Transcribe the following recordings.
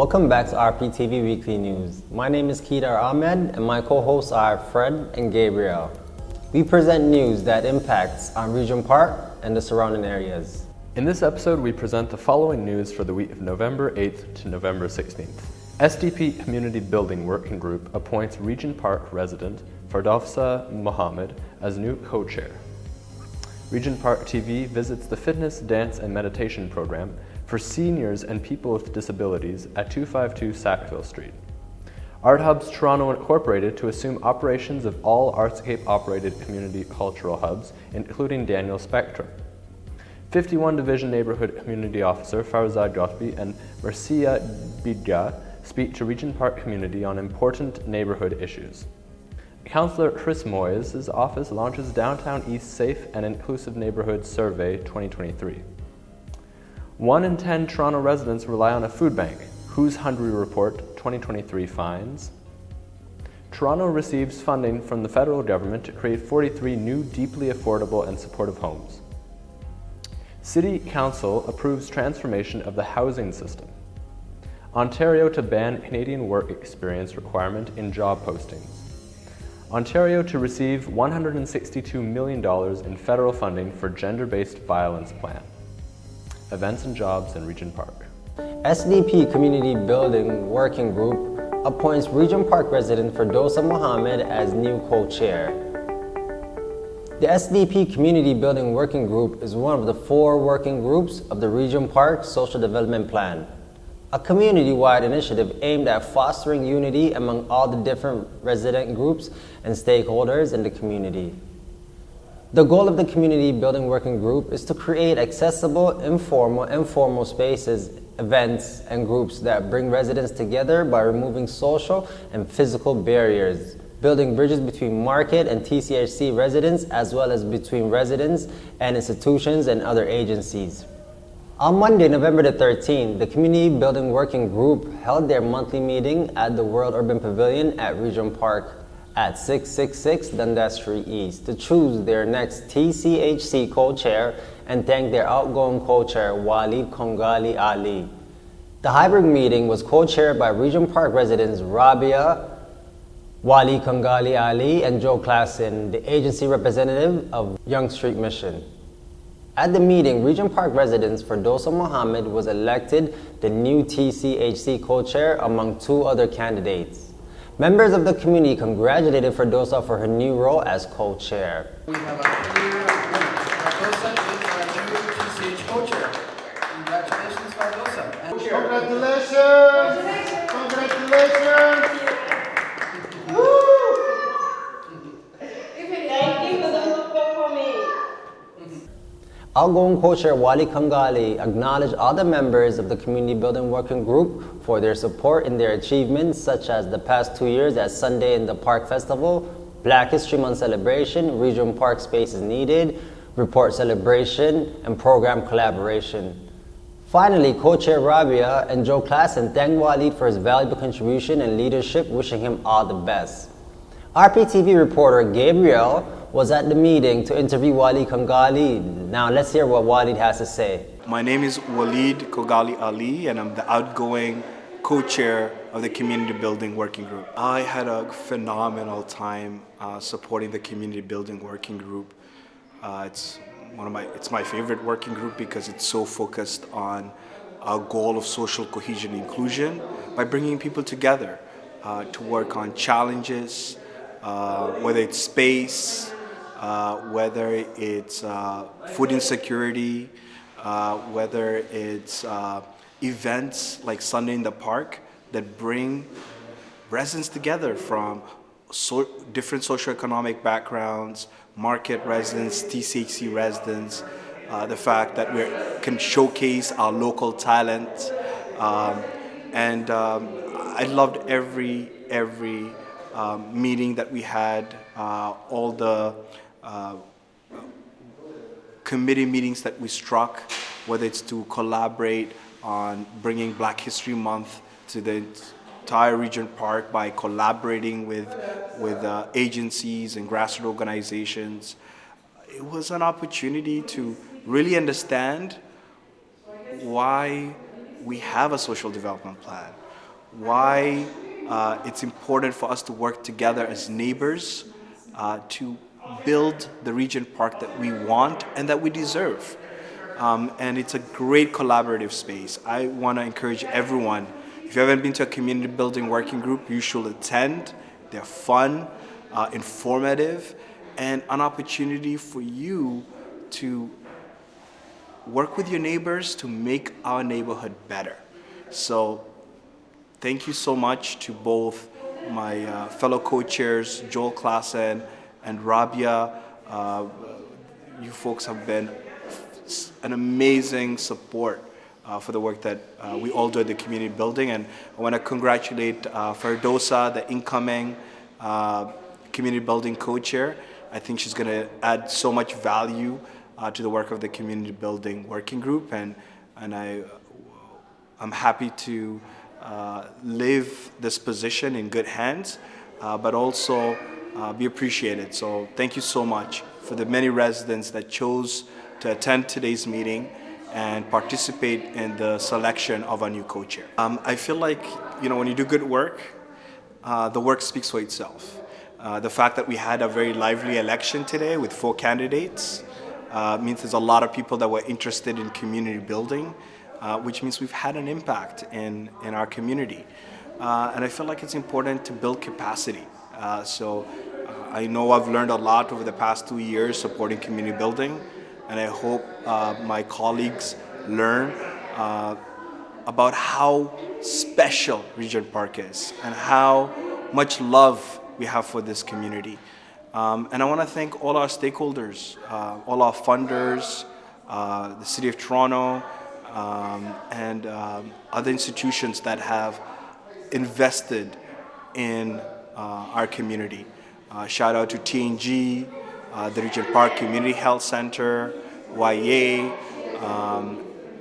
Welcome back to RPTV Weekly News. My name is Kedar Ahmed and my co-hosts are Fred and Gabriel. We present news that impacts on Regent Park and the surrounding areas. In this episode, we present the following news for the week of November 8th to November 16th. SDP Community Building Working Group appoints Regent Park resident Farzad Mohammed as new co-chair. Regent Park TV visits the fitness, dance, and meditation program for seniors and people with disabilities at 252 Sackville St. ArtHubs Toronto Inc. to assume operations of all Artscape-operated community cultural hubs, including Daniel Spectrum. 51 Division Neighbourhood Community Officer Farzad Ghotbi and Mircea Biga speak to Regent Park community on important neighbourhood issues. Councillor Moise's office launches Downtown East Safe and Inclusive Neighbourhood Survey 2023. 1 in 10 Toronto residents rely on a food bank. Who's Hungry Report 2023 finds. Toronto receives funding from the federal government to create 43 new deeply affordable and supportive homes. City Council approves transformation of the housing system. Ontario to ban Canadian work experience requirement in job postings. Ontario to receive $162 million in federal funding for gender-based violence plan. Events and jobs in Regent Park. SDP Community Building Working Group appoints Regent Park resident Farzad Mohammed as new co-chair. The SDP Community Building Working Group is one of the 4 working groups of the Regent Park Social Development Plan, a community-wide initiative aimed at fostering unity among all the different resident groups and stakeholders in the community. The goal of the Community Building Working Group is to create accessible, informal, and formal spaces, events, and groups that bring residents together by removing social and physical barriers, building bridges between market and TCHC residents, as well as between residents and institutions and other agencies. On Monday, November the 13th, the Community Building Working Group held their monthly meeting at the World Urban Pavilion at Regent Park at 666 Dundas Street East to choose their next TCHC co-chair and thank their outgoing co-chair Walid Kongali Ali. The hybrid meeting was co-chaired by Regent Park residents Rabia, Walid Kongali Ali, and Joe Klassen, the agency representative of Yonge Street Mission. At the meeting, Regent Park residents Farzad Mohammed was elected the new TCHC co-chair among 2 other candidates. Members of the community congratulated Farzad for her new role as co-chair. We have a clear winner. Farzad is our new TCH co-chair. Congratulations, Farzad. Congratulations! Congratulations! Thank you for the support for me. Outgoing co-chair Wali Kangali acknowledged all the members of the Community Building Working Group for their support in their achievements, such as the past 2 years at Sunday in the Park Festival, Black History Month celebration, Regent Park Spaces Needed, Report Celebration, and Program Collaboration. Finally, co-chair Rabia and Joe Klassen thanked Walid for his valuable contribution and leadership, wishing him all the best. RPTV reporter Gabriel was at the meeting to interview Walid Kongali. Now let's hear what Walid has to say. My name is Walid Kongali Ali and I'm the outgoing co-chair of the Community Building Working Group. I had a phenomenal time supporting the Community Building Working Group. It's my favorite working group because it's so focused on a goal of social cohesion and inclusion by bringing people together to work on challenges, whether it's space, whether it's food insecurity, whether it's events like Sunday in the Park that bring residents together from different socioeconomic backgrounds, market residents, TCHC residents, the fact that we can showcase our local talent. I loved every meeting that we had, all the committee meetings that we struck, whether it's to collaborate on bringing Black History Month to the entire Regent Park by collaborating with agencies and grassroots organizations. It was an opportunity to really understand why we have a social development plan, why it's important for us to work together as neighbors to build the Regent Park that we want and that we deserve. And it's a great collaborative space. I want to encourage everyone, if you haven't been to a community building working group, you should attend. They're fun, informative, and an opportunity for you to work with your neighbors to make our neighborhood better. So thank you so much to both my fellow co-chairs, Joel Klassen and Rabia. You folks have been an amazing support for the work that we all do at the community building. And I want to congratulate Ferdosa, the incoming community building co-chair. I think she's going to add so much value to the work of the community building working group, and I'm happy to leave this position in good hands, but also be appreciated. So thank you so much for the many residents that chose to attend today's meeting and participate in the selection of a new co-chair. I feel like, when you do good work, the work speaks for itself. The fact that we had a very lively election today with 4 candidates means there's a lot of people that were interested in community building, which means we've had an impact in our community. And I feel like it's important to build capacity. So I know I've learned a lot over the past 2 years supporting community building, and I hope my colleagues learn about how special Regent Park is and how much love we have for this community. And I want to thank all our stakeholders, all our funders, the City of Toronto, and other institutions that have invested in our community. Shout out to TNG, the Regent Park Community Health Center, YA,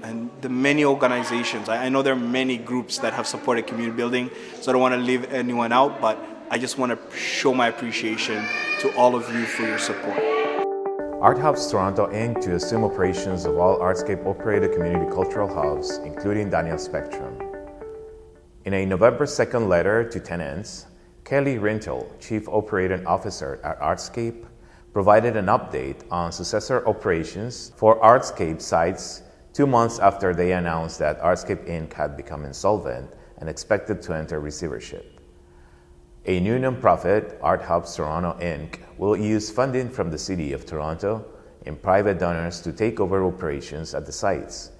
and the many organizations. I know there are many groups that have supported community building, so I don't want to leave anyone out, but I just want to show my appreciation to all of you for your support. ArtHubs Toronto Inc. to assume operations of all Artscape-operated community cultural hubs, including Daniel Spectrum. In a November 2nd letter to tenants, Kelly Rintel, Chief Operating Officer at Artscape, provided an update on successor operations for Artscape sites 2 months after they announced that Artscape Inc. had become insolvent and expected to enter receivership. A new nonprofit, ArtHubs Toronto Inc., will use funding from the City of Toronto and private donors to take over operations at the sites,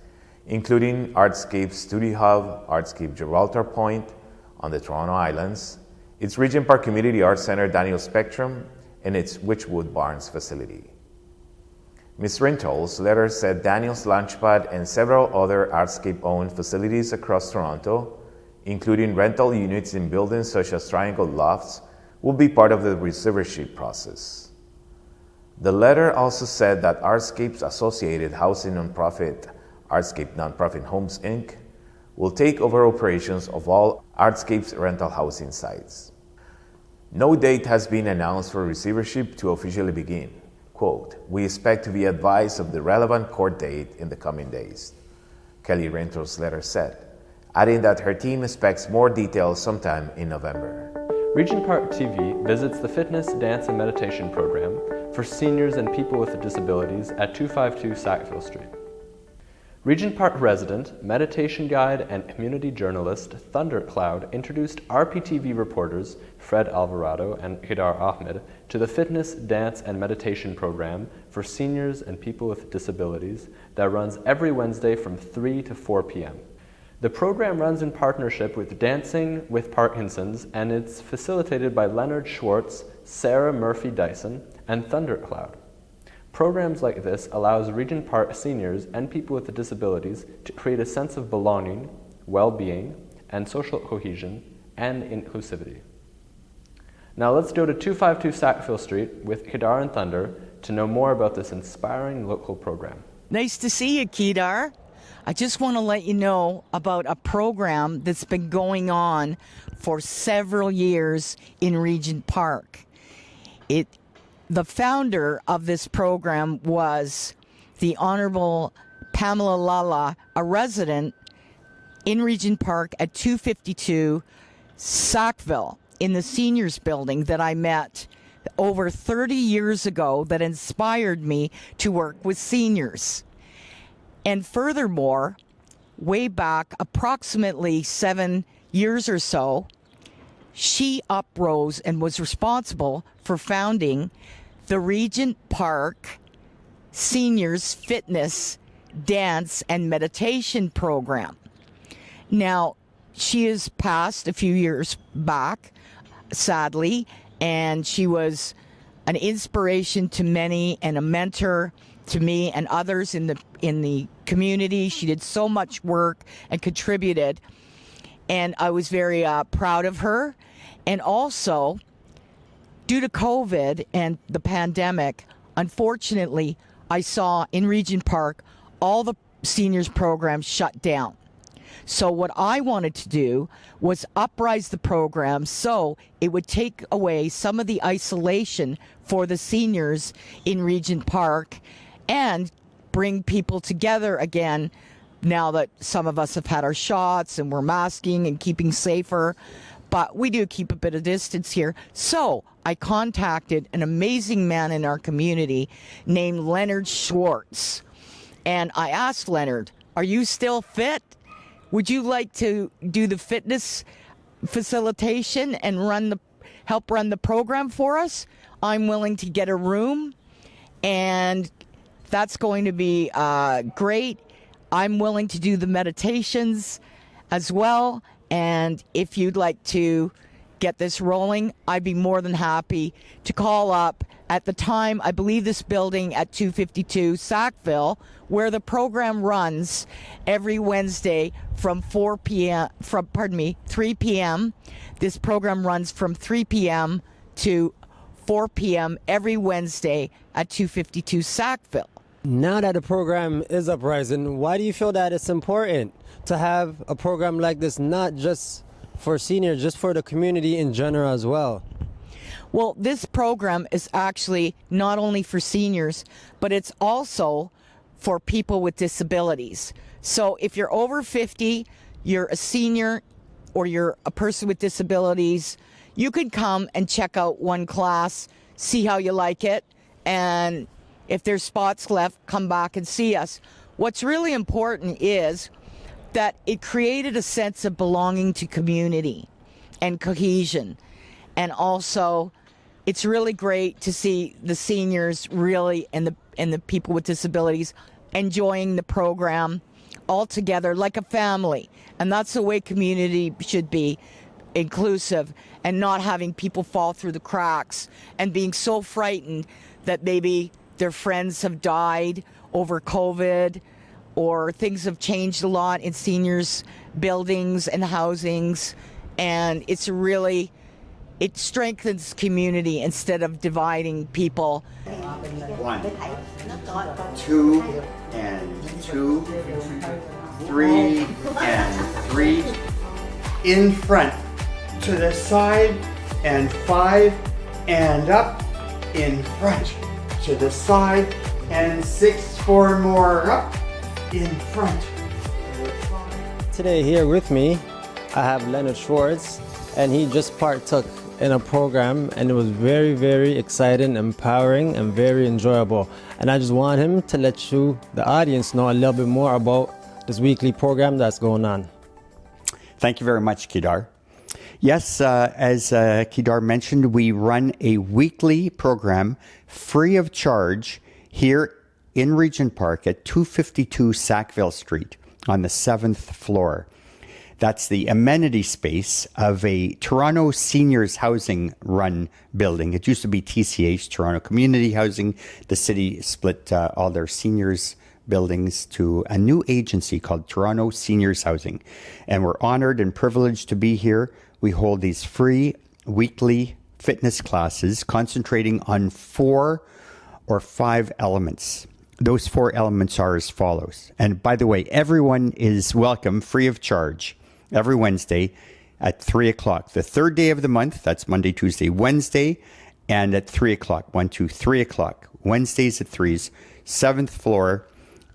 including Artscape Studio Hub, Artscape Gibraltar Point on the Toronto Islands, its Regent Park Community Arts Center Daniel Spectrum, and its Witchwood Barns facility. Ms. Rintel's letter said Daniel's Launchpad and several other Artscape-owned facilities across Toronto, including rental units in buildings such as Triangle Lofts, will be part of the receivership process. The letter also said that Artscape's associated housing nonprofit, Artscape Nonprofit Homes Inc., will take over operations of all Artscape's rental housing sites. No date has been announced for receivership to officially begin. Quote, "We expect to be advised of the relevant court date in the coming days," Kelly Rintel's letter said, adding that her team expects more details sometime in November. Regent Park TV visits the fitness, dance, and meditation program for seniors and people with disabilities at 252 Sackville Street. Regent Park resident, meditation guide, and community journalist Thundercloud introduced RPTV reporters Fred Alvarado and Kedar Ahmed to the fitness, dance, and meditation program for seniors and people with disabilities that runs every Wednesday from 3 to 4 p.m. The program runs in partnership with Dancing with Parkinson's, and it's facilitated by Leonard Schwartz, Sarah Murphy Dyson, and Thundercloud. Programs like this allows Regent Park seniors and people with disabilities to create a sense of belonging, well-being, and social cohesion and inclusivity. Now let's go to 252 Sackville Street with Kedar and Thunder to know more about this inspiring local program. Nice to see you, Kedar. I just want to let you know about a program that's been going on for several years in Regent Park. The founder of this program was the Honorable Pamela Lala, a resident in Regent Park at 252 Sackville in the seniors building that I met over 30 years ago that inspired me to work with seniors. And furthermore, way back approximately 7 years or so, she uprose and was responsible for founding the Regent Park Seniors Fitness, Dance, and Meditation Program. Now, she has passed a few years back, sadly, and she was an inspiration to many and a mentor to me and others in the community. She did so much work and contributed, and I was very proud of her. And also, due to COVID and the pandemic, unfortunately, I saw in Regent Park all the seniors programs shut down. So what I wanted to do was uprise the program so it would take away some of the isolation for the seniors in Regent Park and bring people together again now that some of us have had our shots and we're masking and keeping safer. But we do keep a bit of distance here. So I contacted an amazing man in our community named Leonard Schwartz. And I asked Leonard, are you still fit? Would you like to do the fitness facilitation and help run the program for us? I'm willing to get a room, and that's going to be great. I'm willing to do the meditations as well, and if you'd like to get this rolling, I'd be more than happy to call up. At the time, I believe this building at 252 Sackville, where the program runs every Wednesday from 3 p.m. This program runs from 3 p.m. to 4 p.m. every Wednesday at 252 Sackville. Now that the program is uprising, why do you feel that it's important to have a program like this, not just for seniors, just for the community in general as well? Well, this program is actually not only for seniors, but it's also for people with disabilities. So if you're over 50, you're a senior, or you're a person with disabilities, you can come and check out one class, see how you like it, and if there's spots left, come back and see us. What's really important is that it created a sense of belonging to community and cohesion. And also, it's really great to see the seniors really and the people with disabilities enjoying the program all together like a family. And that's the way community should be, inclusive, and not having people fall through the cracks and being so frightened that maybe their friends have died over COVID, or things have changed a lot in seniors' buildings and housings. And it strengthens community instead of dividing people. 1, 2, and 2, 3, and 3. In front, to the side, and 5, and up, in front, to the side, and 6, 4 more up, in front. Today here with me, I have Leonard Schwartz, and he just partook in a program, and it was very, very exciting, empowering, and very enjoyable. And I just want him to let you, the audience, know a little bit more about this weekly program that's going on. Thank you very much, Kedar. Yes, as Kedar mentioned, we run a weekly program free of charge here in Regent Park at 252 Sackville Street on the 7th floor. That's the amenity space of a Toronto seniors housing run building. It used to be TCH, Toronto Community Housing. The city split all their seniors buildings to a new agency called Toronto Seniors Housing. And we're honored and privileged to be here. We hold these free weekly fitness classes concentrating on 4 or 5 elements. Those 4 elements are as follows. And by the way, everyone is welcome, free of charge, every Wednesday at 3 o'clock. The third day of the month, that's Monday, Tuesday, Wednesday, and at 3 o'clock, 1, 2, 3 o'clock. Wednesdays at 3's, 7th floor,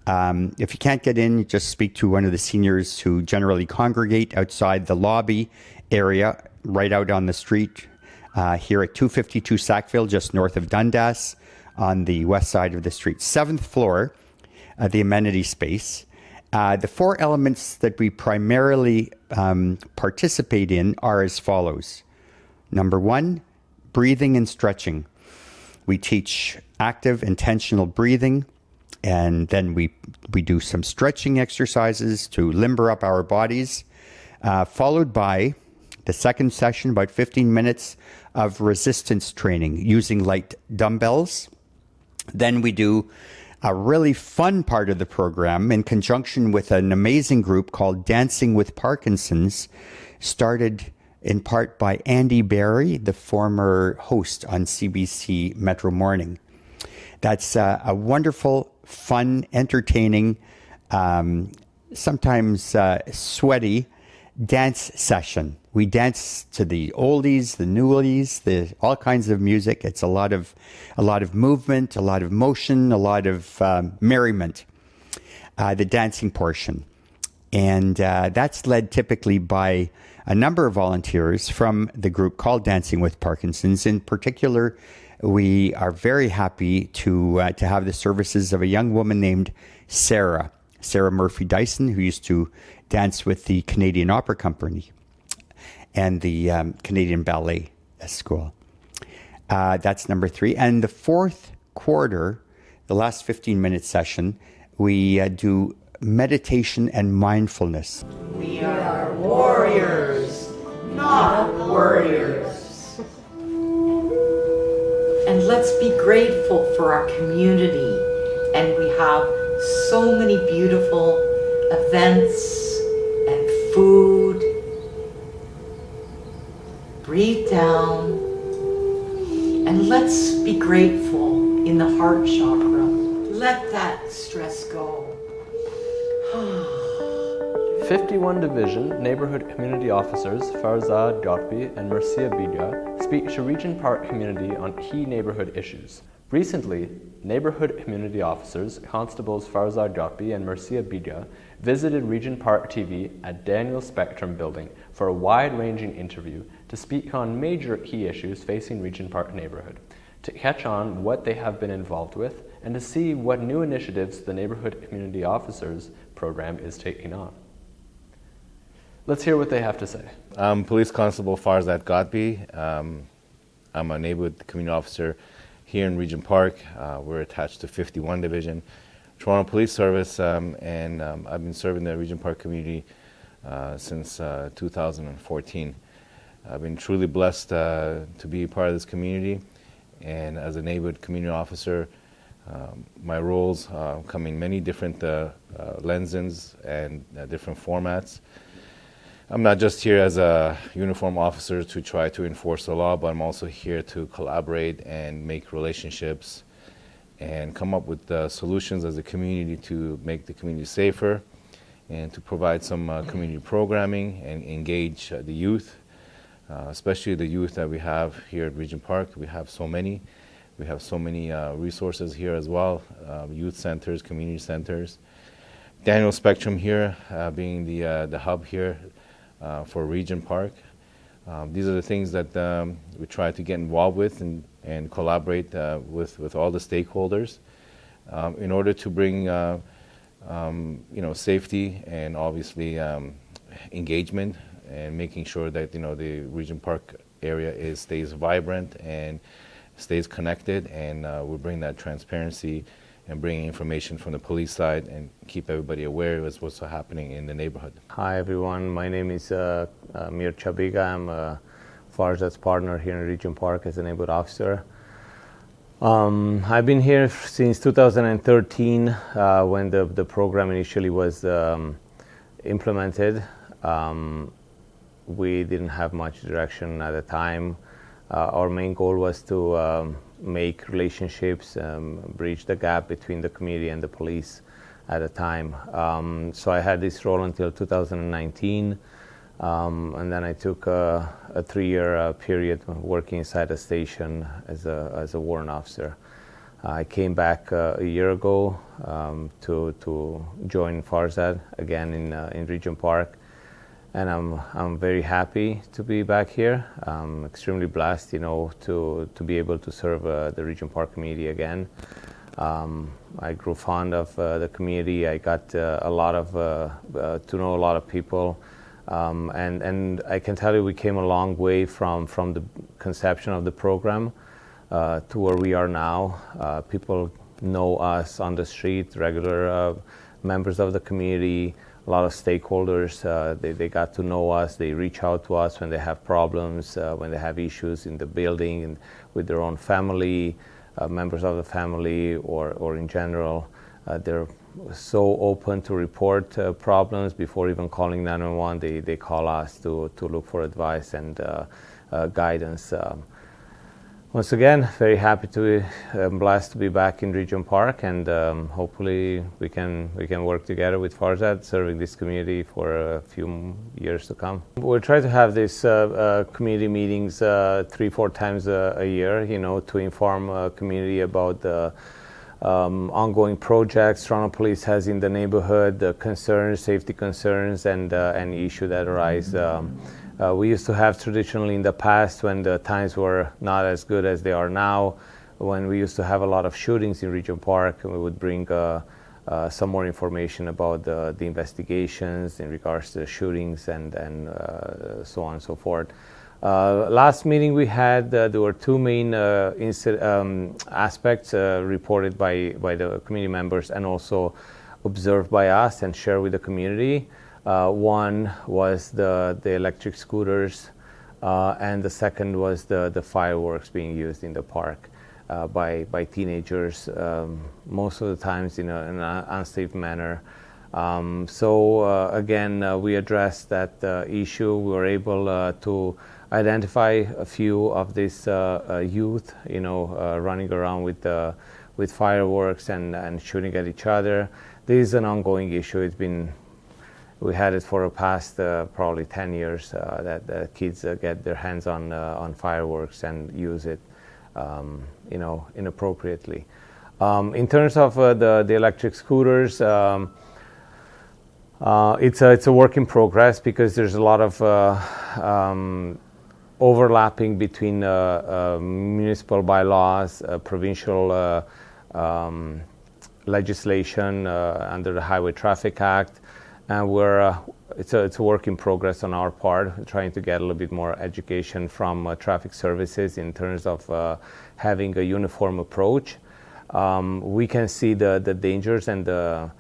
If you can't get in, just speak to one of the seniors who generally congregate outside the lobby area, right out on the street here at 252 Sackville, just north of Dundas, on the west side of the street. 7th floor, the amenity space. The 4 elements that we primarily participate in are as follows. Number 1, breathing and stretching. We teach active, intentional breathing, and then we do some stretching exercises to limber up our bodies, followed by the second session, about 15 minutes of resistance training using light dumbbells. Then we do a really fun part of the program in conjunction with an amazing group called Dancing with Parkinson's, started in part by Andy Barry, the former host on CBC Metro Morning. That's a wonderful, fun, entertaining, sometimes sweaty dance session. We dance to the oldies, the newies, all kinds of music. It's a lot of movement, a lot of motion, a lot of merriment. The dancing portion, and that's led typically by a number of volunteers from the group called Dancing with Parkinson's. In particular, we are very happy to have the services of a young woman named Sarah Murphy Dyson, who used to dance with the Canadian Opera Company and the Canadian Ballet School. That's number 3. And the 4th quarter, the last 15-minute session, we do meditation and mindfulness. We are warriors, not warriors. And let's be grateful for our community. And we have so many beautiful events and food. Breathe down and let's be grateful in the heart chakra. Let that stress go. 51 Division Neighbourhood Community Officers Farzad, Ghotbi and Mircea Biga speak to Regent Park community on key neighbourhood issues. Recently, Neighbourhood Community Officers Constables Farzad Ghotbi and Mircea Biga visited Regent Park TV at Daniel Spectrum Building for a wide-ranging interview to speak on major key issues facing Regent Park neighbourhood, to catch on what they have been involved with, and to see what new initiatives the Neighbourhood Community Officers program is taking on. Let's hear what they have to say. I'm Police Constable Farzad Ghotbi. I'm a neighborhood community officer here in Regent Park. We're attached to 51 Division, Toronto Police Service, and I've been serving the Regent Park community since 2014. I've been truly blessed to be part of this community, and as a neighborhood community officer, my roles come in many different lenses and different formats. I'm not just here as a uniform officer to try to enforce the law, but I'm also here to collaborate and make relationships and come up with solutions as a community to make the community safer and to provide some community programming and engage the youth, especially the youth that we have here at Regent Park. We have so many. We have so many resources here as well, youth centers, community centers. Daniel Spectrum here being the hub here for Regent Park. These are the things that we try to get involved with and collaborate with all the stakeholders in order to bring safety and obviously engagement, and making sure that the Regent Park area stays vibrant and stays connected, and we bring that transparency and bring information from the police side and keep everybody aware of what's happening in the neighborhood. Hi everyone, my name is Mircea Biga. I'm Farzad's partner here in Regent Park as a neighborhood officer. I've been here since 2013 when the program initially was implemented. We didn't have much direction at the time. Our main goal was to make relationships, bridge the gap between the community and the police at the time. So I had this role until 2019, and then I took a 3-year period working inside the station as a warrant officer. I came back a year ago to join Farzad again in Regent Park, and I'm very happy to be back here. I'm extremely blessed, to be able to serve the Regent Park community again. I grew fond of the community. I got to know a lot of people, and I can tell you we came a long way from the conception of the program to where we are now. People know us on the street, regular members of the community, a lot of stakeholders. They got to know us. They reach out to us when they have problems, when they have issues in the building and with their own family, members of the family, or in general. They're so open to report problems before even calling 911. They call us to look for advice and guidance. Once again, very happy to be blessed to be back in Regent Park, and hopefully we can work together with Farzad, serving this community for a few years to come. We'll try to have these community meetings 3-4 times a year, to inform community about the ongoing projects Toronto Police has in the neighborhood, the concerns, safety concerns, and any issue that arise. We used to have traditionally in the past, when the times were not as good as they are now, when we used to have a lot of shootings in Regent Park, and we would bring some more information about the investigations in regards to the shootings and so on and so forth. Last meeting we had, there were two main aspects reported by the community members and also observed by us and shared with the community. One was the electric scooters, and the second was the fireworks being used in the park by teenagers, most of the times in an unsafe manner. Again, we addressed that issue. We were able to identify a few of these youth, running around with fireworks and shooting at each other. This is an ongoing issue. We had it for the past probably 10 years that the kids get their hands on fireworks and use it, inappropriately. In terms of the electric scooters, it's a work in progress because there's a lot of overlapping between municipal bylaws, provincial legislation under the Highway Traffic Act. And it's a work in progress on our part, trying to get a little bit more education from traffic services in terms of having a uniform approach. We can see the dangers and the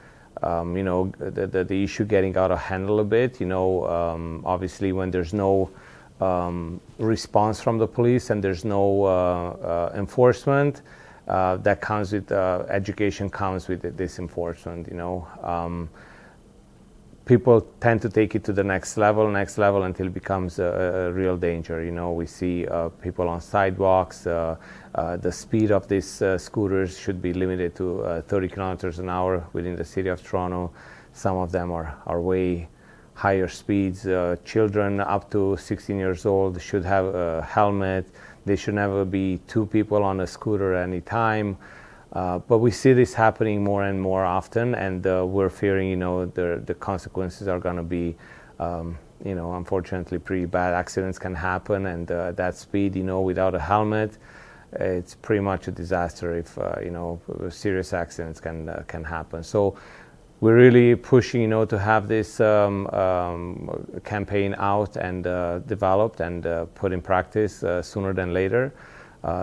issue getting out of hand a little bit. Obviously, when there's no response from the police and there's no enforcement, that comes with education, comes with this enforcement. People tend to take it to the next level until it becomes a real danger. We see people on sidewalks. The speed of these scooters should be limited to 30 kilometers an hour within the city of Toronto. Some of them are way higher speeds. Children up to 16 years old should have a helmet. There should never be two people on a scooter at any time. But we see this happening more and more often, and we're fearing, the consequences are going to be, unfortunately, pretty bad. Accidents can happen, and that speed, without a helmet, it's pretty much a disaster. If serious accidents can happen. So we're really pushing, to have this campaign out and developed and put in practice sooner than later.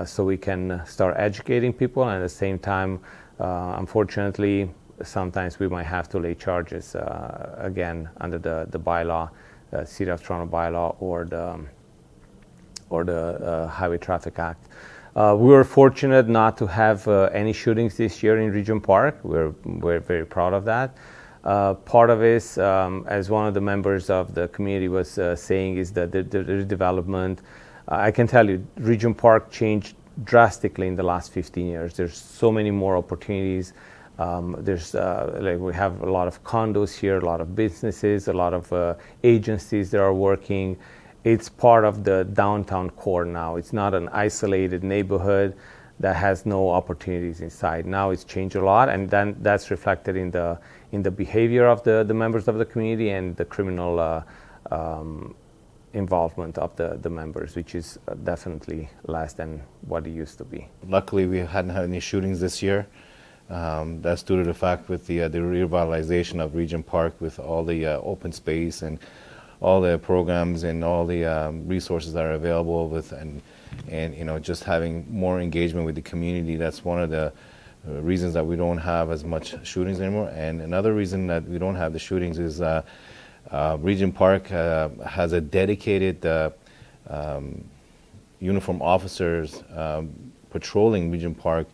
So we can start educating people, and at the same time, unfortunately, sometimes we might have to lay charges again under the bylaw, City of Toronto bylaw, or the Highway Traffic Act. We were fortunate not to have any shootings this year in Regent Park. We're very proud of that. Part of it, as one of the members of the community was saying, is that the redevelopment. I can tell you, Regent Park changed drastically in the last 15 years. There's so many more opportunities. We have a lot of condos here, a lot of businesses, a lot of agencies that are working. It's part of the downtown core now. It's not an isolated neighborhood. that has no opportunities inside. Now it's changed a lot, and then that's reflected in the behavior of the members of the community and the criminal involvement of the members, which is definitely less than what it used to be. Luckily, we hadn't had any shootings this year. That's due to the fact with the revitalization of Regent Park, with all the open space and all the programs and all the resources that are available with, and you know, just having more engagement with the community. That's one of the reasons that we don't have as much shootings anymore. And another reason that we don't have the shootings is Regent Park has a dedicated uniformed officers patrolling Regent Park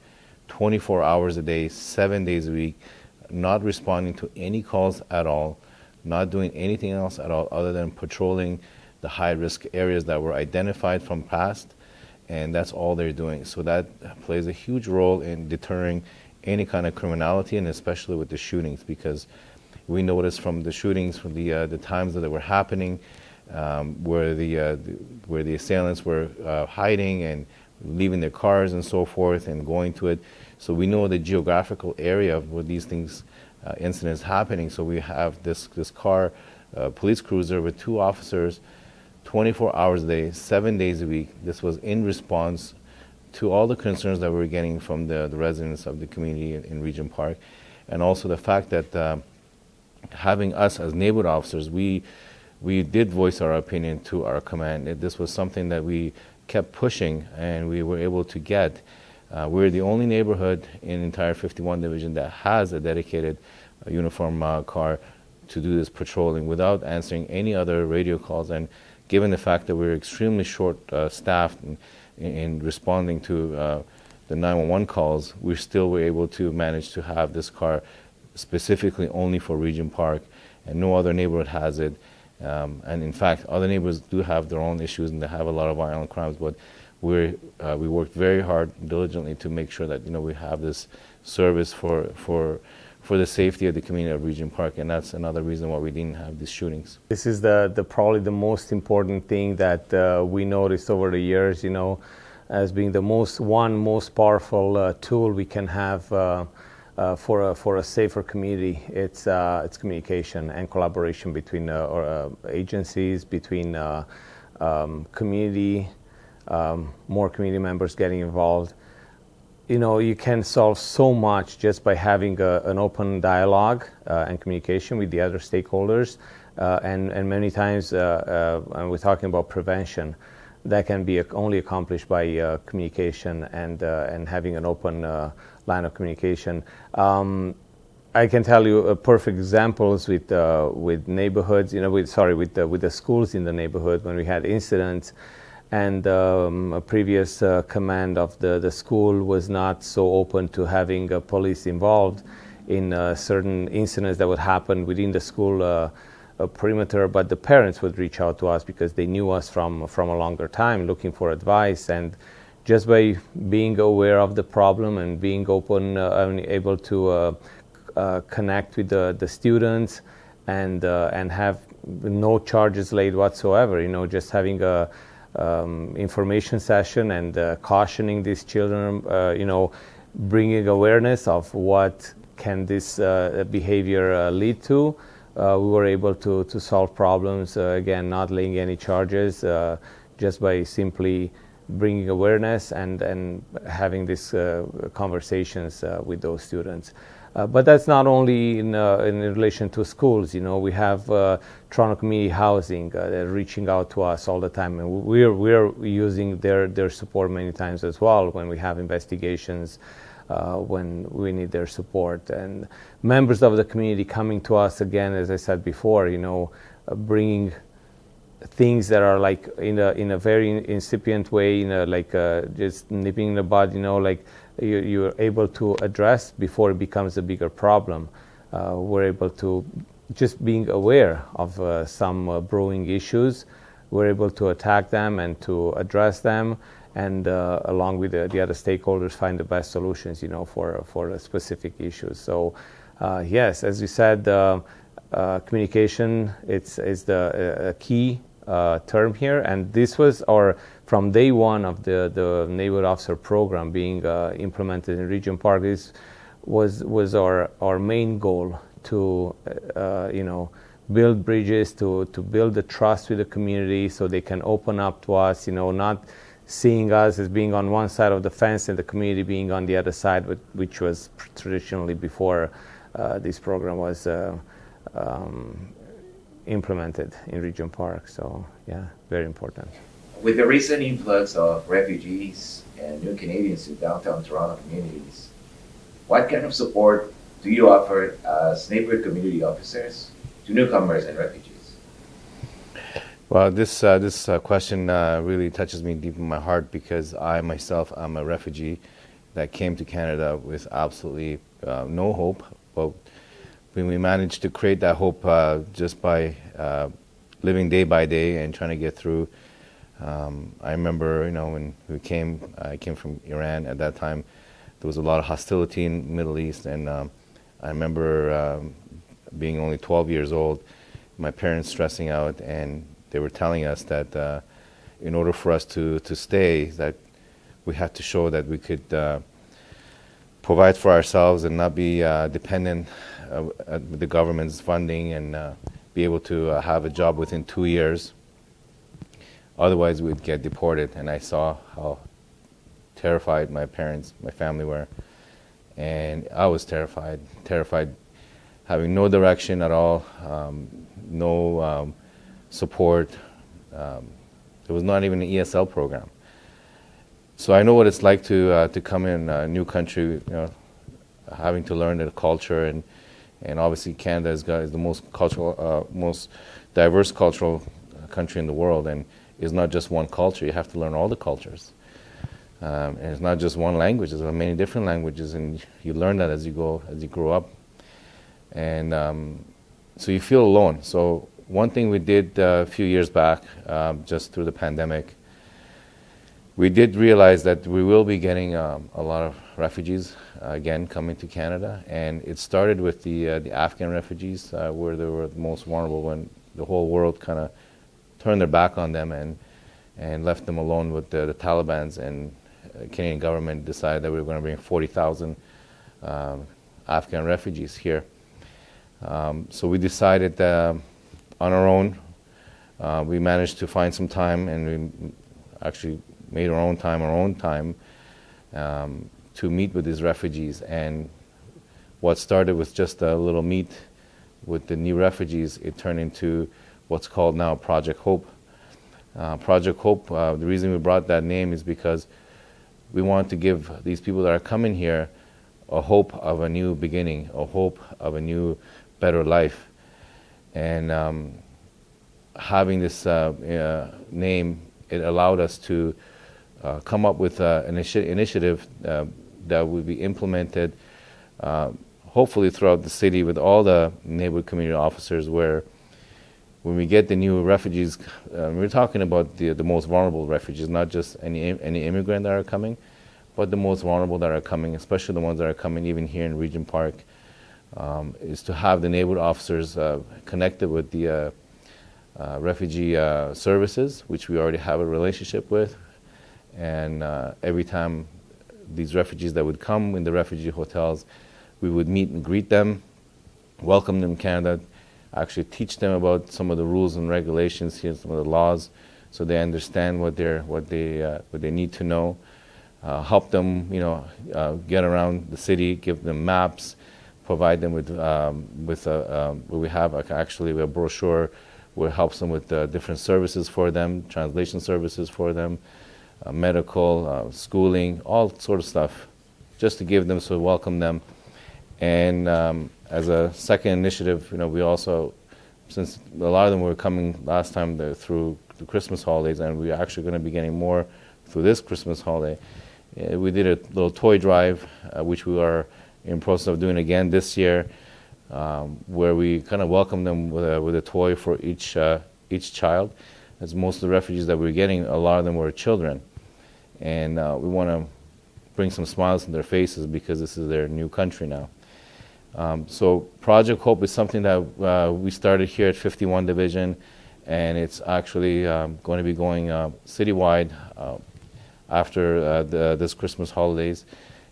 24 hours a day, 7 days a week, not responding to any calls at all, not doing anything else at all other than patrolling the high-risk areas that were identified from past, and that's all they're doing. So that plays a huge role in deterring any kind of criminality, and especially with the shootings, because we noticed from the shootings, from the times that they were happening, where the assailants were hiding and leaving their cars and so forth and going to it. So we know the geographical area of where these things, incidents happening. So we have this car, police cruiser with 2 officers, 24 hours a day, 7 days a week. This was in response to all the concerns that we were getting from the residents of the community in Regent Park. And also the fact that having us as neighborhood officers, we did voice our opinion to our command. This was something that we kept pushing, and we were able to get. We're the only neighborhood in the entire 51 division that has a dedicated uniform car to do this patrolling without answering any other radio calls. And given the fact that we're extremely short staffed in responding to the 911 calls, we still were able to manage to have this car specifically only for Regent Park, and no other neighborhood has it. And in fact, other neighborhoods do have their own issues and they have a lot of violent crimes, but we worked very hard, diligently, to make sure that, you know, we have this service for the safety of the community of Regent Park, and that's another reason why we didn't have these shootings. This is probably the most important thing that we noticed over the years, you know, as being the most powerful tool we can have for a safer community. It's communication and collaboration between agencies, between community, more community members getting involved. You know, you can solve so much just by having an open dialogue and communication with the other stakeholders, and many times, and we're talking about prevention, that can be only accomplished by communication and having an open line of communication. I can tell you perfect examples with neighborhoods, you know, with the schools in the neighborhood when we had incidents, and a previous command of the school was not so open to having police involved in certain incidents that would happen within the school perimeter, but the parents would reach out to us because they knew us from a longer time, looking for advice. And just by being aware of the problem and being open and able to connect with the students and have no charges laid whatsoever, you know, just having a information session and cautioning these children, you know, bringing awareness of what can this behavior lead to. We were able to solve problems, again, not laying any charges, just by simply bringing awareness and having these conversations with those students. But that's not only in relation to schools. You know, we have Toronto Community Housing reaching out to us all the time, and we're using their support many times as well when we have investigations, when we need their support. And members of the community coming to us, again, as I said before, you know, bringing things that are like in a very incipient way, you know, like just nipping in the bud, you know, like you're able to address before it becomes a bigger problem. We're able to, just being aware of some brewing issues, we're able to attack them and to address them, and along with the other stakeholders, find the best solutions, you know, for specific issues. So yes, as you said, communication it's the key term here, and this was our from day one of the neighborhood officer program being implemented in Regent Park, was our main goal to build bridges, to build the trust with the community so they can open up to us, not seeing us as being on one side of the fence and the community being on the other side, which was traditionally before this program was implemented in Regent Park. So yeah, very important. With the recent influx of refugees and new Canadians to downtown Toronto communities, what kind of support do you offer as neighborhood community officers to newcomers and refugees? Well, this question really touches me deep in my heart, because I myself am a refugee that came to Canada with absolutely no hope. But when we managed to create that hope just by living day by day and trying to get through. I remember, when I came from Iran at that time. There was a lot of hostility in the Middle East, and I remember being only 12 years old, my parents stressing out, and they were telling us that in order for us to stay, that we had to show that we could provide for ourselves and not be dependent with the government's funding, and be able to have a job within 2 years. Otherwise, we'd get deported. And I saw how terrified my parents, my family were. And I was terrified, having no direction at all, no support. There was not even an ESL program. So I know what it's like to come in a new country, having to learn the culture, and obviously Canada is the most diverse cultural country in the world, and it's not just one culture. You have to learn all the cultures, and it's not just one language. There's many different languages, and you learn that as you grow up, and so you feel alone. So one thing we did a few years back, just through the pandemic, we did realize that we will be getting a lot of refugees again coming to Canada, and it started with the Afghan refugees, where they were the most vulnerable, when the whole world kind of turned their back on them and left them alone with the Talibans, and the Canadian government decided that we were going to bring 40,000 Afghan refugees here. So we decided on our own, we managed to find some time, and we actually made our own time to meet with these refugees. And what started with just a little meet with the new refugees, it turned into what's called now Project Hope. Project Hope, the reason we brought that name is because we want to give these people that are coming here a hope of a new beginning, a hope of a new, better life. And having this name, it allowed us to come up with an initiative that would be implemented hopefully throughout the city with all the neighborhood community officers, where when we get the new refugees, we're talking about the most vulnerable refugees, not just any immigrant that are coming, but the most vulnerable that are coming, especially the ones that are coming even here in Regent Park, is to have the neighborhood officers connected with the refugee services, which we already have a relationship with. And every time these refugees that would come in the refugee hotels, we would meet and greet them, welcome them to Canada, actually teach them about some of the rules and regulations here, some of the laws, so they understand what they need to know. Help them, get around the city, give them maps, provide them with we have actually a brochure where it helps them with different services for them, translation services for them, medical, schooling, all sort of stuff, just to give them, so welcome them. And as a second initiative, we also, since a lot of them were coming last time through the Christmas holidays, and we're actually going to be getting more through this Christmas holiday, we did a little toy drive, which we are in process of doing again this year, where we kind of welcome them with a toy for each child. As most of the refugees that we're getting, a lot of them were children. And we want to bring some smiles on their faces, because this is their new country now. So Project Hope is something that we started here at 51 Division, and it's actually going to be going citywide after this Christmas holidays.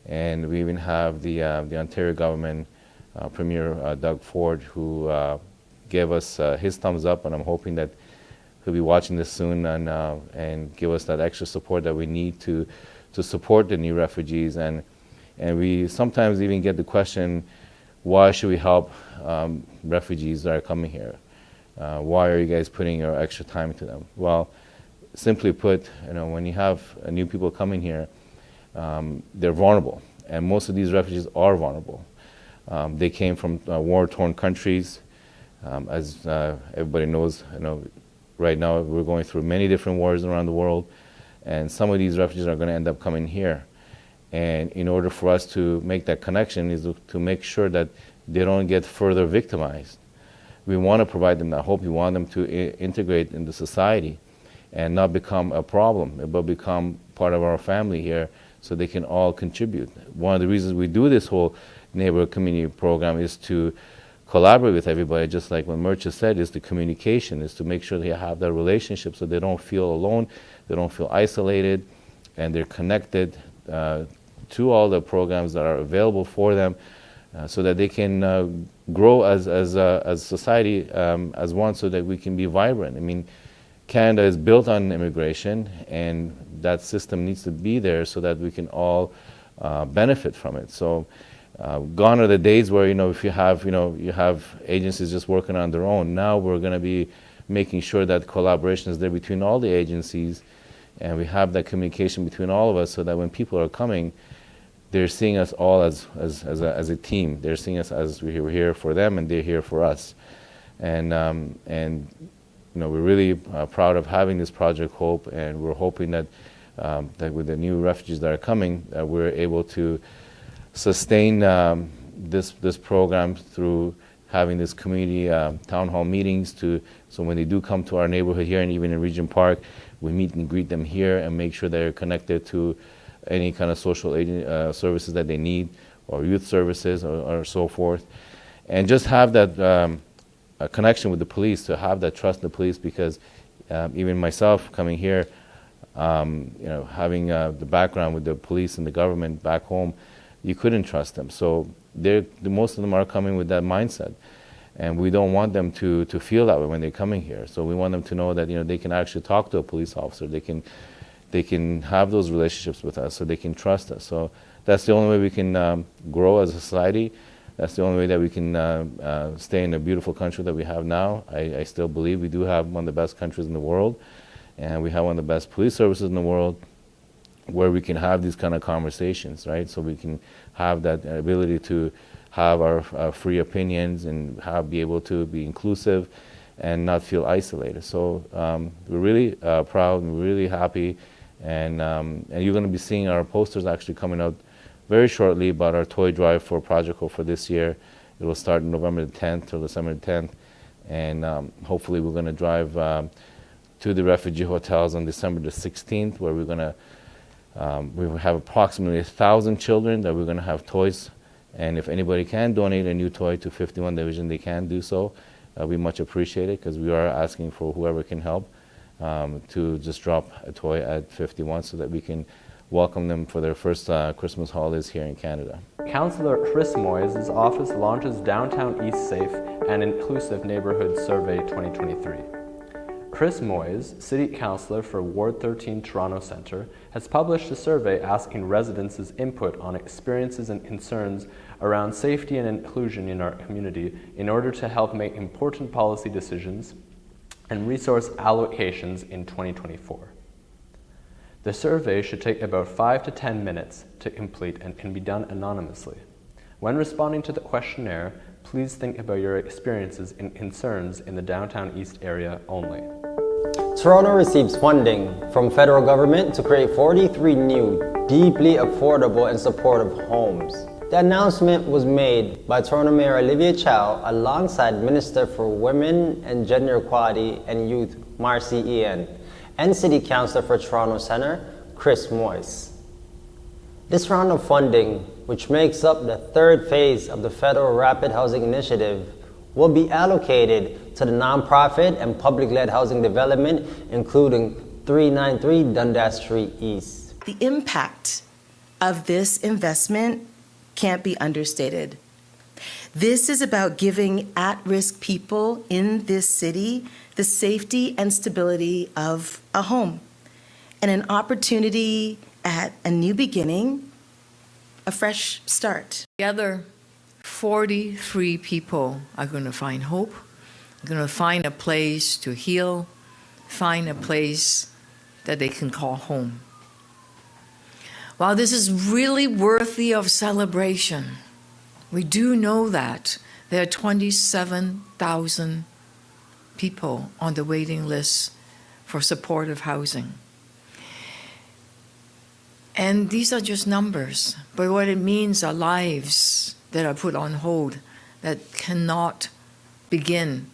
And we even have the Ontario government Premier Doug Ford, who gave us his thumbs up, and I'm hoping that he'll be watching this soon and give us that extra support that we need to support the new refugees. And we sometimes even get the question, why should we help refugees that are coming here? Why are you guys putting your extra time into them? Well, simply put, when you have new people coming here, they're vulnerable, and most of these refugees are vulnerable. They came from war-torn countries. As everybody knows, right now we're going through many different wars around the world, and some of these refugees are going to end up coming here. And in order for us to make that connection is to make sure that they don't get further victimized. We want to provide them that hope. We want them to integrate into society and not become a problem, but become part of our family here so they can all contribute. One of the reasons we do this whole neighborhood community program is to collaborate with everybody, just like what Mircea said, is the communication, is to make sure they have that relationship so they don't feel alone, they don't feel isolated, and they're connected to all the programs that are available for them so that they can grow as society as one, so that we can be vibrant. I mean, Canada is built on immigration, and that system needs to be there so that we can all benefit from it. So gone are the days where, if you have agencies just working on their own. Now we're going to be making sure that collaboration is there between all the agencies, and we have that communication between all of us, so that when people are coming, they're seeing us all as a team. They're seeing us as we're here for them, and they're here for us. And we're really proud of having this Project Hope, and we're hoping that that with the new refugees that are coming, that we're able to sustain this program through having this community town hall meetings. So when they do come to our neighborhood here, and even in Regent Park, we meet and greet them here and make sure they're connected to any kind of social services that they need, or youth services, or so forth, and just have that a connection with the police, to have that trust in the police, because even myself coming here, having the background with the police and the government back home, you couldn't trust them. So most of them are coming with that mindset, and we don't want them to feel that way when they're coming here. So we want them to know that they can actually talk to a police officer. They can have those relationships with us, so they can trust us. So that's the only way we can grow as a society. That's the only way that we can stay in the beautiful country that we have now. I still believe we do have one of the best countries in the world, and we have one of the best police services in the world, where we can have these kind of conversations, right? So we can have that ability to have our free opinions, and be able to be inclusive and not feel isolated. So we're really proud, and we're really happy, and you're going to be seeing our posters actually coming out very shortly about our toy drive for Project Hope for this year. It will start November the 10th till December the 10th, and hopefully we're going to drive to the refugee hotels on December the 16th, where we're going to we will have approximately 1,000 children that we're going to have toys, and if anybody can donate a new toy to 51 Division, they can do so. We much appreciate it, because we are asking for whoever can help to just drop a toy at 51, so that we can welcome them for their first Christmas holidays here in Canada. Councillor Chris Moise's office launches Downtown East Safe and Inclusive Neighbourhood Survey 2023. Chris Moise, City Councillor for Ward 13 Toronto Centre, has published a survey asking residents' input on experiences and concerns around safety and inclusion in our community in order to help make important policy decisions and resource allocations in 2024. The survey should take about 5 to 10 minutes to complete and can be done anonymously. When responding to the questionnaire, please think about your experiences and concerns in the Downtown East area only. Toronto receives funding from federal government to create 43 new, deeply affordable and supportive homes. The announcement was made by Toronto Mayor Olivier Chow alongside Minister for Women and Gender Equality and Youth Mircea and City Councillor for Toronto Centre, Chris Moise. This round of funding, which makes up the third phase of the Federal Rapid Housing Initiative, will be allocated to the nonprofit and public-led housing development, including 393 Dundas Street East. The impact of this investment can't be understated. This is about giving at-risk people in this city the safety and stability of a home and an opportunity at a new beginning, a fresh start. Together, 43 people are going to find hope, are going to find a place to heal, find a place that they can call home. While this is really worthy of celebration, we do know that there are 27,000 people on the waiting list for supportive housing. And these are just numbers, but what it means are lives that are put on hold that cannot begin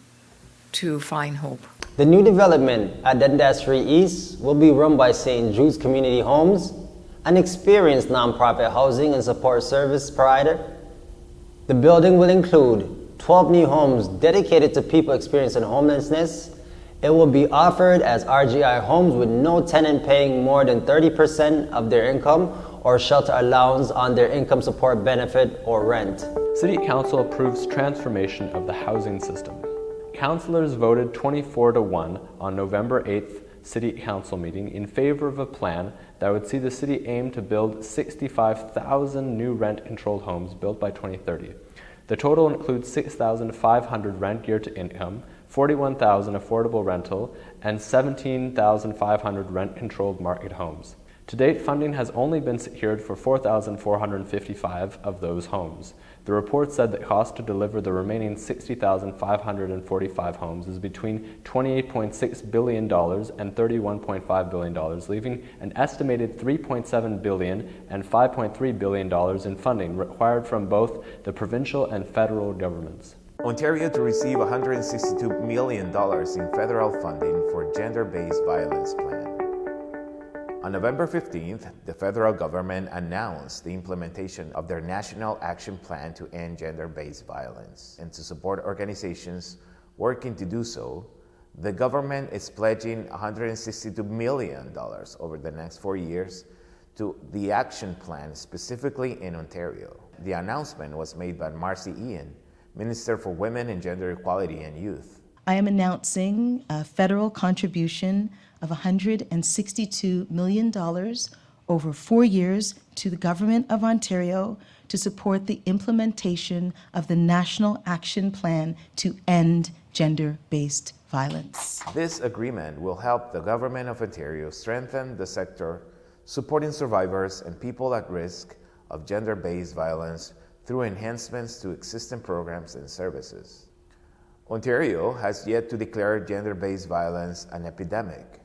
to find hope. The new development at Dundas Street East will be run by St. Jude's Community Homes, an experienced nonprofit housing and support service provider. The building will include 12 new homes dedicated to people experiencing homelessness. It will be offered as RGI homes with no tenant paying more than 30% of their income or shelter allowance on their income support benefit or rent. City Council approves transformation of the housing system. Councillors voted 24-1 on November 8th City Council meeting in favor of a plan that would see the city aim to build 65,000 new rent-controlled homes built by 2030. The total includes 6,500 rent geared to income, 41,000 affordable rental, and 17,500 rent-controlled market homes. To date, funding has only been secured for 4,455 of those homes. The report said that cost to deliver the remaining 60,545 homes is between $28.6 billion and $31.5 billion, leaving an estimated $3.7 billion and $5.3 billion in funding required from both the provincial and federal governments. Ontario to receive $162 million in federal funding for gender-based violence plan. On November 15th, the federal government announced the implementation of their National Action Plan to end gender-based violence. And to support organizations working to do so, the government is pledging $162 million over the next 4 years to the action plan, specifically in Ontario. The announcement was made by Mircea, Minister for Women and Gender Equality and Youth. I am announcing a federal contribution of $162 million over 4 years to the Government of Ontario to support the implementation of the National Action Plan to end gender-based violence. This agreement will help the Government of Ontario strengthen the sector, supporting survivors and people at risk of gender-based violence through enhancements to existing programs and services. Ontario has yet to declare gender-based violence an epidemic,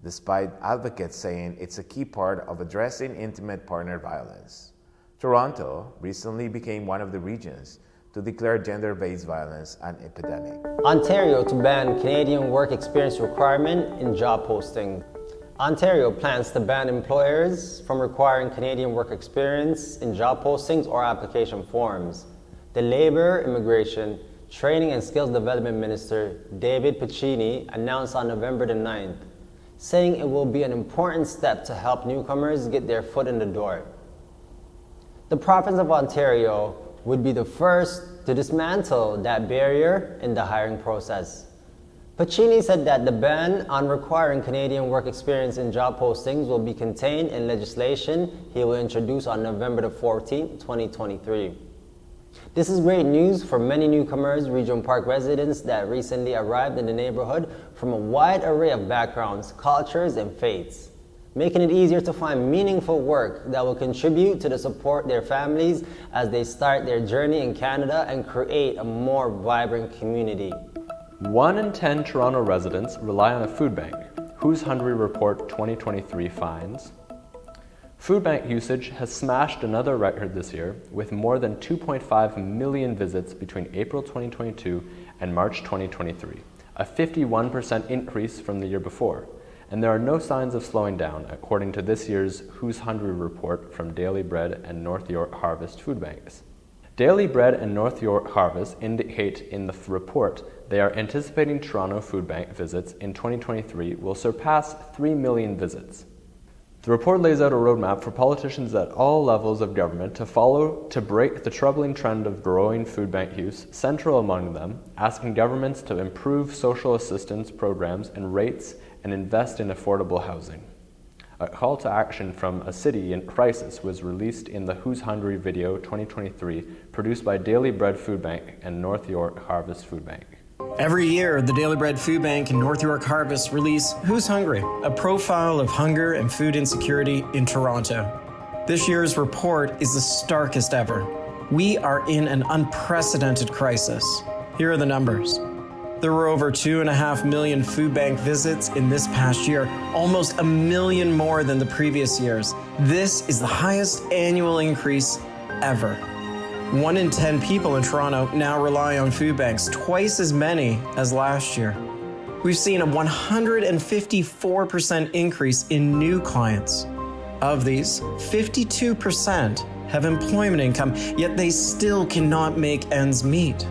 despite advocates saying it's a key part of addressing intimate partner violence. Toronto recently became one of the regions to declare gender-based violence an epidemic. Ontario to ban Canadian work experience requirement in job posting. Ontario plans to ban employers from requiring Canadian work experience in job postings or application forms. The Labour, Immigration, Training and Skills Development Minister David Piccini announced on November the 9th, saying it will be an important step to help newcomers get their foot in the door. The province of Ontario would be the first to dismantle that barrier in the hiring process. Piccini said that the ban on requiring Canadian work experience in job postings will be contained in legislation he will introduce on November the 14th, 2023. This is great news for many newcomers, Regent Park residents that recently arrived in the neighborhood from a wide array of backgrounds, cultures, and faiths, making it easier to find meaningful work that will contribute to the support their families as they start their journey in Canada and create a more vibrant community. 1 in 10 Toronto residents rely on a food bank. Who's Hungry Report 2023 finds. Food bank usage has smashed another record this year, with more than 2.5 million visits between April 2022 and March 2023, a 51% increase from the year before. And there are no signs of slowing down, according to this year's Who's Hungry report from Daily Bread and North York Harvest Food Banks. Daily Bread and North York Harvest indicate in the report they are anticipating Toronto Food Bank visits in 2023 will surpass 3 million visits. The report lays out a roadmap for politicians at all levels of government to follow to break the troubling trend of growing food bank use, central among them, asking governments to improve social assistance programs and rates and invest in affordable housing. A call to action from a city in crisis was released in the Who's Hungry video 2023, produced by Daily Bread Food Bank and North York Harvest Food Bank. Every year, the Daily Bread Food Bank and North York Harvest release Who's Hungry?, a profile of hunger and food insecurity in Toronto. This year's report is the starkest ever. We are in an unprecedented crisis. Here are the numbers. There were over 2.5 million food bank visits in this past year, almost 1 million more than the previous years. This is the highest annual increase ever. 1 in 10 people in Toronto now rely on food banks, twice as many as last year. We've seen a 154% increase in new clients. Of these, 52% have employment income, yet they still cannot make ends meet.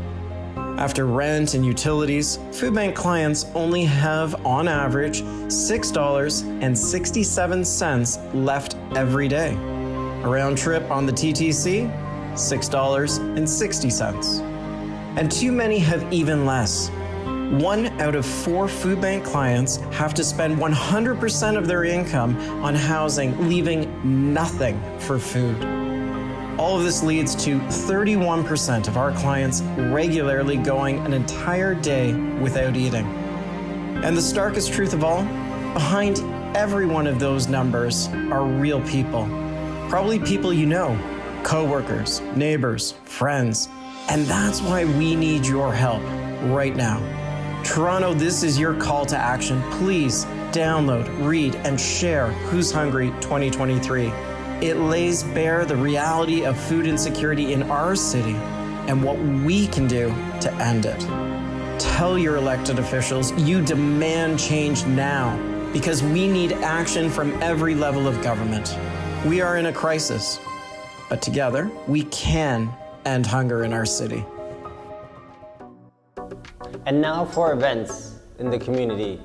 After rent and utilities, food bank clients only have, on average, $6.67 left every day. A round trip on the TTC, $6.60. And too many have even less. 1 out of 4 food bank clients have to spend 100% of their income on housing, leaving nothing for food. All of this leads to 31% of our clients regularly going an entire day without eating. And the starkest truth of all, behind every one of those numbers are real people. Probably people you know, co-workers, neighbors, friends. And that's why we need your help right now. Toronto, this is your call to action. Please download, read, and share Who's Hungry 2023. It lays bare the reality of food insecurity in our city and what we can do to end it. Tell your elected officials you demand change now because we need action from every level of government. We are in a crisis, but together we can end hunger in our city. And now for events in the community.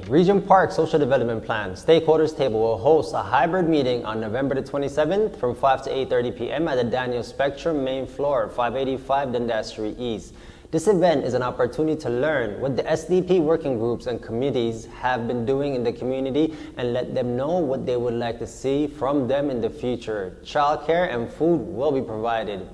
Regent Park Social Development Plan Stakeholders Table will host a hybrid meeting on November the 27th from 5 to 8:30 p.m. at the Daniel Spectrum main floor, 585 Dundas Street East. This event is an opportunity to learn what the SDP working groups and committees have been doing in the community and let them know what they would like to see from them in the future. Childcare and food will be provided.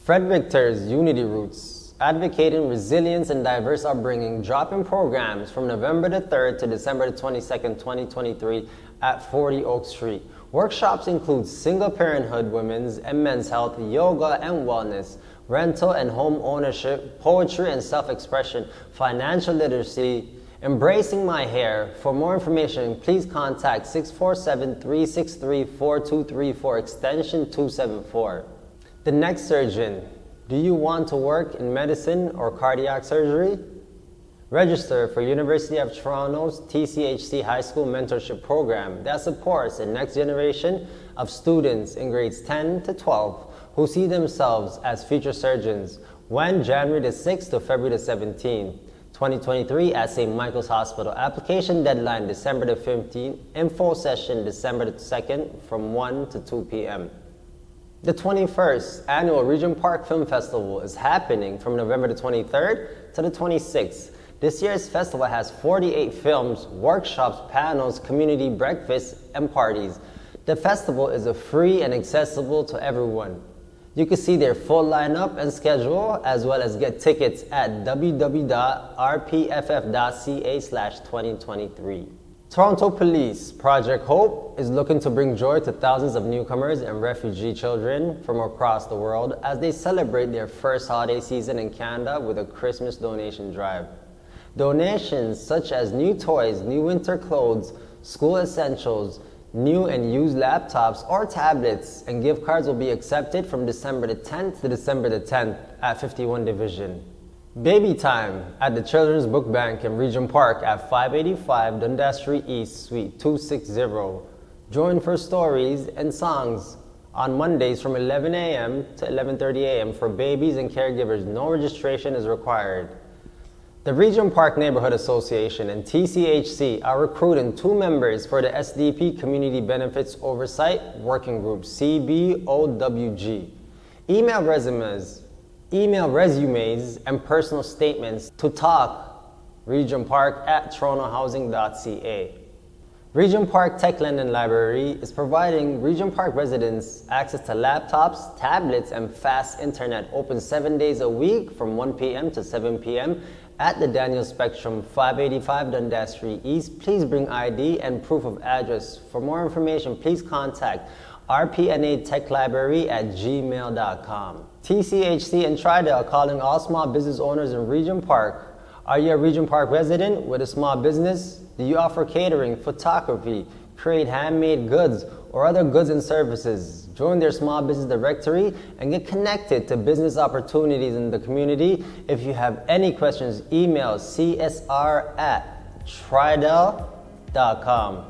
Fred Victor's Unity Roots, advocating resilience and diverse upbringing, drop-in programs from November the 3rd to December the 22nd, 2023 at 40 Oak Street. Workshops include single parenthood, women's and men's health, yoga and wellness, rental and home ownership, poetry and self-expression, financial literacy, embracing my hair. For more information, please contact 647-363-4234 extension 274. The next surgeon. Do you want to work in medicine or cardiac surgery? Register for University of Toronto's TCHC High School Mentorship Program that supports the next generation of students in grades 10 to 12 who see themselves as future surgeons. When January the 6th to February the 17th, 2023 at St. Michael's Hospital. Application deadline December the 15th. Info session December the 2nd from 1 to 2 p.m. The 21st Annual Regent Park Film Festival is happening from November the 23rd to the 26th. This year's festival has 48 films, workshops, panels, community breakfasts, and parties. The festival is free and accessible to everyone. You can see their full lineup and schedule, as well as get tickets at www.rpff.ca/2023. Toronto Police Project Hope is looking to bring joy to thousands of newcomers and refugee children from across the world as they celebrate their first holiday season in Canada with a Christmas donation drive. Donations such as new toys, new winter clothes, school essentials, new and used laptops or tablets, and gift cards will be accepted from December the 10th to December the 10th at 51 Division. Baby Time at the Children's Book Bank in Regent Park at 585 Dundas Street East, Suite 260. Join for stories and songs on Mondays from 11 a.m. to 11:30 a.m. for babies and caregivers. No registration is required. The Regent Park Neighborhood Association and TCHC are recruiting 2 members for the SDP Community Benefits Oversight Working Group, CBOWG. Email resumes and personal statements to talkregentpark@torontohousing.ca. Regent Park Techland and Library is providing Regent Park residents access to laptops, tablets, and fast internet, open 7 days a week from 1 p.m. to 7 p.m. at the Daniel Spectrum, 585 Dundas Street East. Please bring ID and proof of address. For more information, please contact rpnatechlibrary@gmail.com. TCHC and Tridel are calling all small business owners in Regent Park. Are you a Regent Park resident with a small business? Do you offer catering, photography, create handmade goods, or other goods and services? Join their small business directory and get connected to business opportunities in the community. If you have any questions, email csr@tridel.com.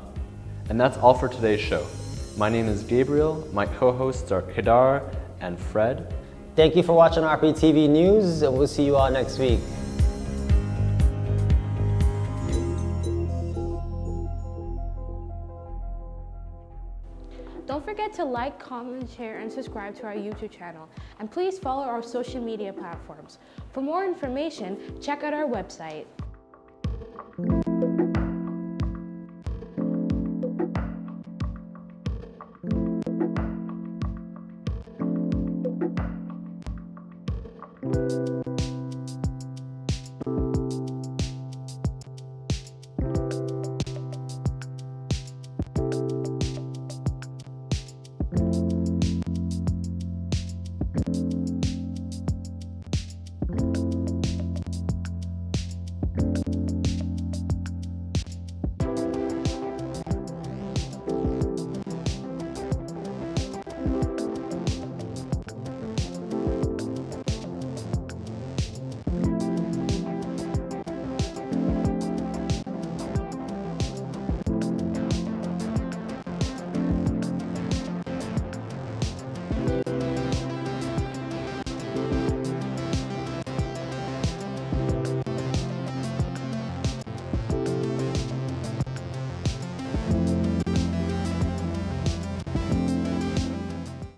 And that's all for today's show. My name is Gabriel, my co-hosts are Kedar and Fred. Thank you for watching RPTV News, and we'll see you all next week. Don't forget to like, comment, share, and subscribe to our YouTube channel. And please follow our social media platforms. For more information, check out our website.